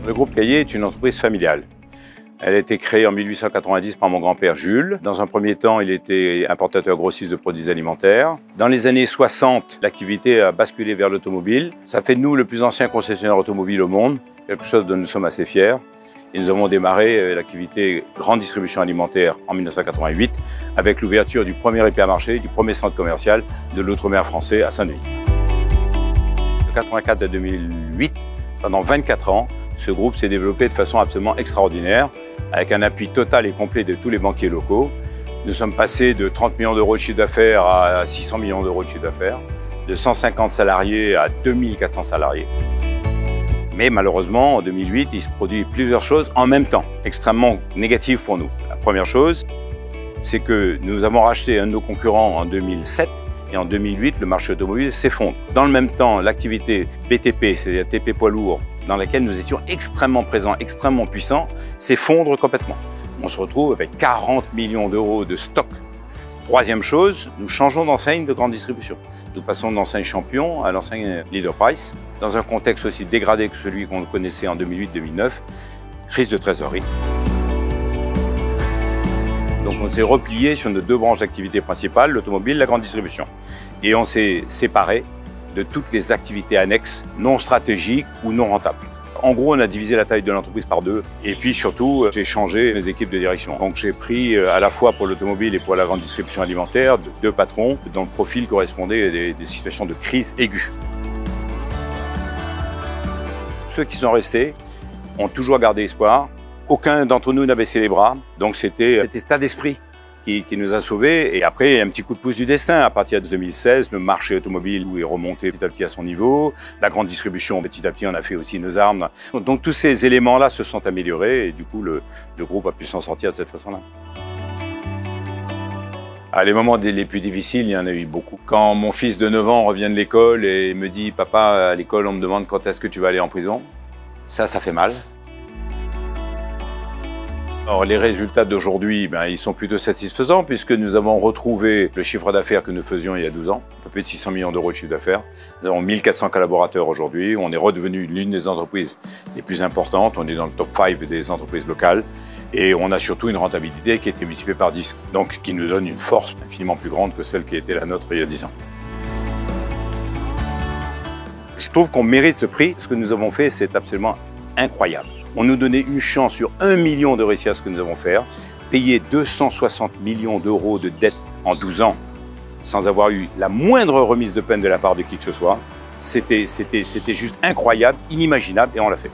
Le groupe Caillé est une entreprise familiale. Elle a été créée en 1890 par mon grand-père Jules. Dans un premier temps, il était importateur grossiste de produits alimentaires. Dans les années 60, l'activité a basculé vers l'automobile. Ça fait de nous le plus ancien concessionnaire automobile au monde, quelque chose dont nous sommes assez fiers. Et nous avons démarré l'activité grande distribution alimentaire en 1988 avec l'ouverture du premier hypermarché, du premier centre commercial de l'outre-mer français à Saint-Denis. De 1984 à 2008, pendant 24 ans, ce groupe s'est développé de façon absolument extraordinaire, avec un appui total et complet de tous les banquiers locaux. Nous sommes passés de 30 millions d'euros de chiffre d'affaires à 600 millions d'euros de chiffre d'affaires, de 150 salariés à 2400 salariés. Mais malheureusement, en 2008, il se produit plusieurs choses en même temps, extrêmement négatives pour nous. La première chose, c'est que nous avons racheté un de nos concurrents en 2007, et en 2008, le marché automobile s'effondre. Dans le même temps, l'activité BTP, c'est-à-dire TP poids lourd, dans laquelle nous étions extrêmement présents, extrêmement puissants, s'effondre complètement. On se retrouve avec 40 millions d'euros de stock. Troisième chose, nous changeons d'enseigne de grande distribution. Nous passons d'enseigne Champion à l'enseigne Leader Price, dans un contexte aussi dégradé que celui qu'on connaissait en 2008-2009, crise de trésorerie. Donc on s'est replié sur nos deux branches d'activité principales, l'automobile et la grande distribution. Et on s'est séparé de toutes les activités annexes non stratégiques ou non rentables. En gros, on a divisé la taille de l'entreprise par deux. Et puis surtout, j'ai changé mes équipes de direction. Donc j'ai pris à la fois pour l'automobile et pour la grande distribution alimentaire deux patrons dont le profil correspondait à des situations de crise aiguë. Ceux qui sont restés ont toujours gardé espoir. Aucun d'entre nous n'a baissé les bras. Donc c'était cet état d'esprit qui nous a sauvés. Et après, un petit coup de pouce du destin. À partir de 2016, le marché automobile est remonté petit à petit à son niveau. La grande distribution, petit à petit, on a fait aussi nos armes. Donc tous ces éléments-là se sont améliorés et du coup, le groupe a pu s'en sortir de cette façon-là. Les moments les plus difficiles, il y en a eu beaucoup. Quand mon fils de 9 ans revient de l'école et me dit « Papa, à l'école, on me demande quand est-ce que tu vas aller en prison », ça fait mal. Alors, les résultats d'aujourd'hui, ils sont plutôt satisfaisants puisque nous avons retrouvé le chiffre d'affaires que nous faisions il y a 12 ans, un peu plus de 600 millions d'euros de chiffre d'affaires. Nous avons 1400 collaborateurs aujourd'hui, on est redevenu l'une des entreprises les plus importantes, on est dans le top 5 des entreprises locales et on a surtout une rentabilité qui a été multipliée par 10, donc ce qui nous donne une force infiniment plus grande que celle qui était la nôtre il y a 10 ans. Je trouve qu'on mérite ce prix, ce que nous avons fait, c'est absolument incroyable. On nous donnait une chance sur 1 million de réussir ce que nous avons fait, payer 260 millions d'euros de dettes en 12 ans sans avoir eu la moindre remise de peine de la part de qui que ce soit. C'était juste incroyable, inimaginable et on l'a fait.